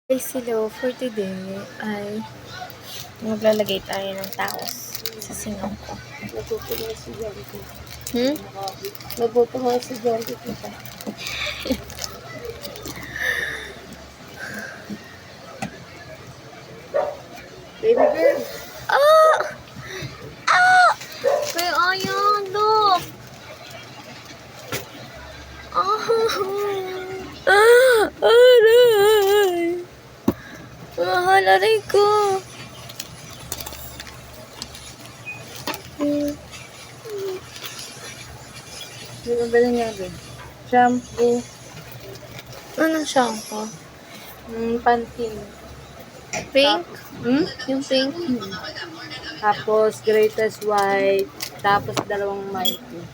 Guys, hello. For today ay maglalagay tayo ng tawos sa singaw ko. Nagutom ang estudyante ko. Hmm? Nagutom ang estudyante kita. Baby girl. Ah! Ah! Kaya ayan, look! Ah! Aray! Mahal, aray ko! Hindi mo ba niya din? Shampoo. Anong shampoo? Pantene. Pink? Hmm? Yung pink? Tapos greatest white. Tapos dalawang mighty.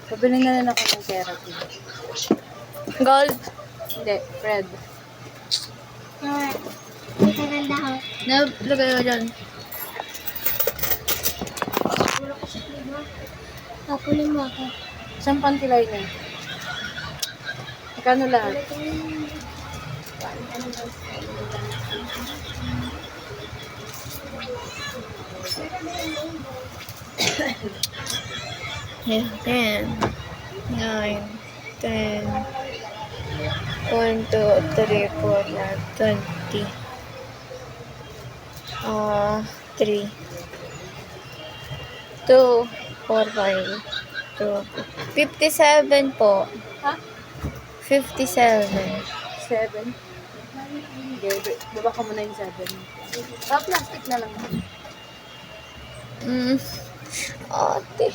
Pabili na rin ako ng therapy. Gold? Hindi, red. Maganda ako. Nalagay ko dyan. Papunin mo ako. Isang panty liner. Magkano lahat? Yeah, 10, 9, 10, 1, 2, 3, 4, 5, 20. 3, 2, 4, 5, 2, 57 po. Ha? 57. 7. Hindi, baba ka muna yung 7. Plastic na lang. Ate.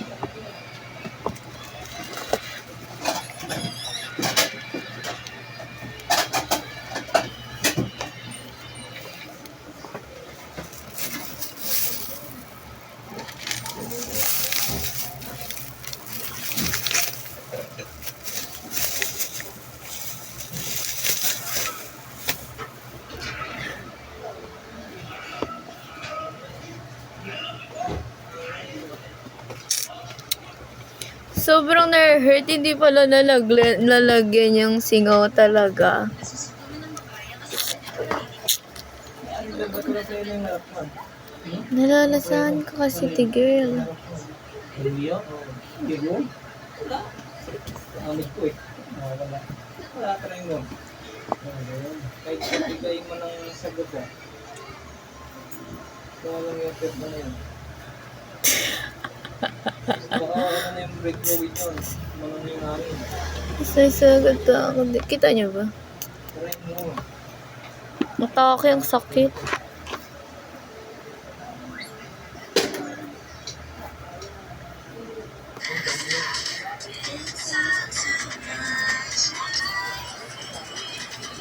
Sobrang na-hurt, hindi pala lalagyan yung singaw talaga. Nalalasahan ko kasi, tigil. Wala ka rin nun. Kahit ibigay mo ng sagot mo. Kung alam yung tip mo na yun. Baka wala na yung break the weight yun. Mga yung amin. Sasagot ako. Kita niyo ba? Try mo. Mata ko yung sakit.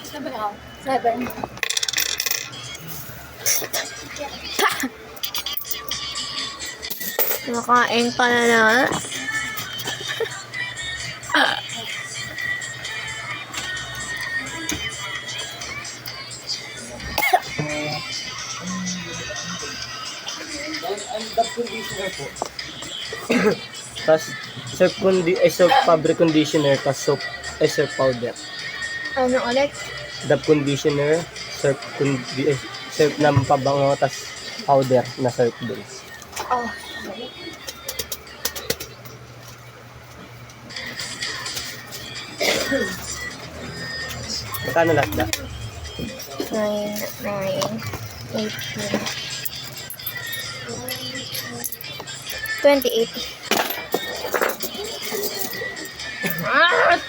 Sabi ako. 7. Nakain pa na na. Ang top conditioner po. Tapos soap fabric conditioner, tapos soap powder. Ano ulit? Dab conditioner, soap na pabango, tapos powder na soap din. Oh. Magkano lahat na? 9, 9, 18. 28. Ah!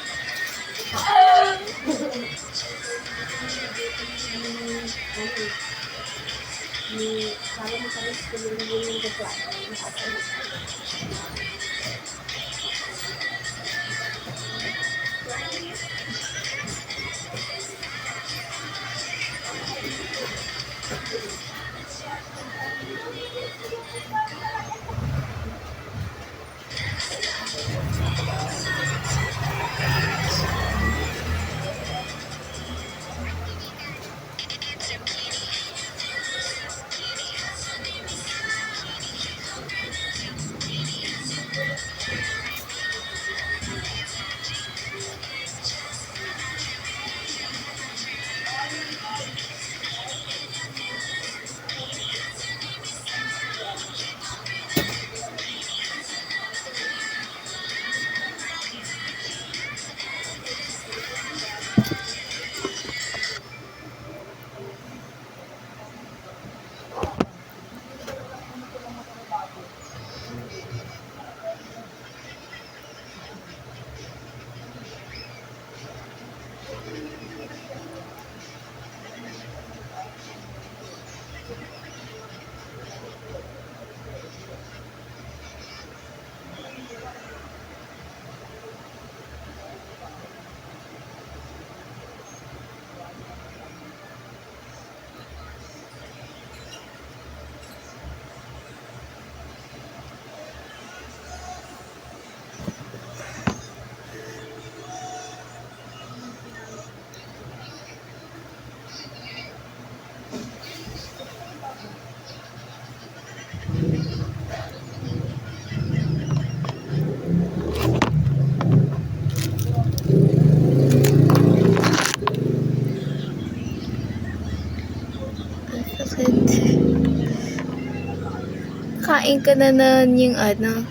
Nakakain ka na nun yung ano,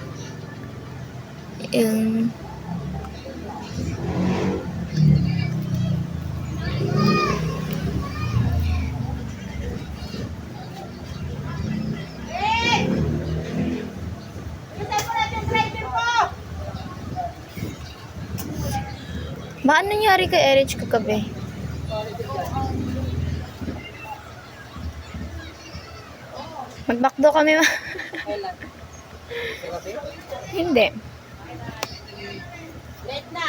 yung... Ba, ano nangyari kay Erich kagabi? Magbakdo kami ma. Hindi. Late na.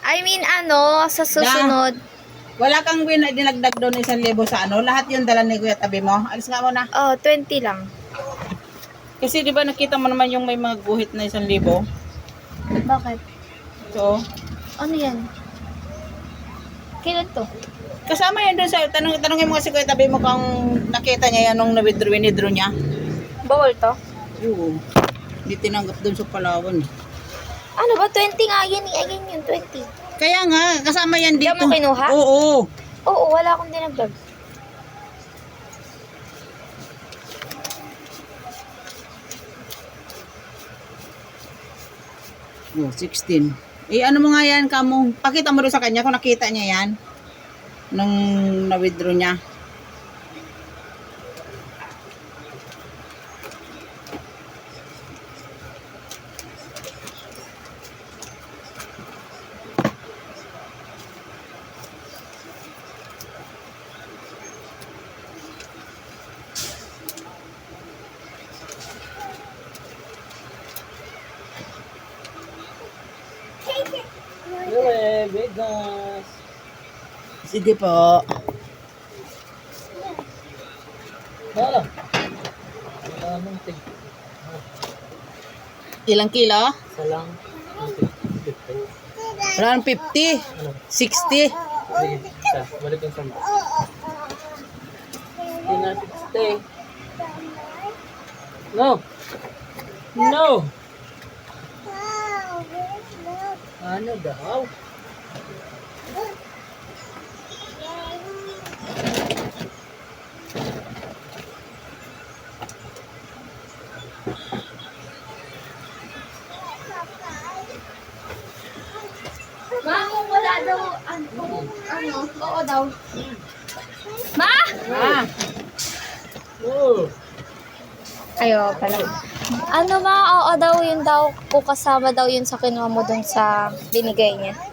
I mean, ano, sa susunod. Wala kang dinagdag doon 1,000 sa ano? Lahat yung dala ni Kuya Tabi mo. Alis nga muna. Oh, 20 lang. Kasi di ba nakita mo naman yung may mga guhit na 1,000. Bakit? So, Ano yan? Kailan to? kasama yan doon sa tanongin mo kasi Kuya Tabi mo kung nakita niya yan nung winidro niya. Bawal to? Oo. Hindi tinanggap doon sa Palawan. Ano ba? 20 nga yan. Ayan yun, 20. Kaya nga, kasama yan dito. Hindi mo kinuha? Oo. Oo, wala akong dinagdag. Oh, 16. Eh, ano mo nga yan, kamo? Pakita mo doon sa kanya kung nakita niya yan. Nung na-withdraw niya. Vegas. Sige po. Hala. Ilang kilo? Salang. Around 50. 60. Sige, isa. Balik yung samba. Hindi natin stay. No. No. Ano daw? Ma, kung wala daw, oo daw. Ma! Ah. Oh. Ayo pala. Ano ma, oo daw yun daw, kung kasama daw yun sa kinuha mo dun sa binigay niya.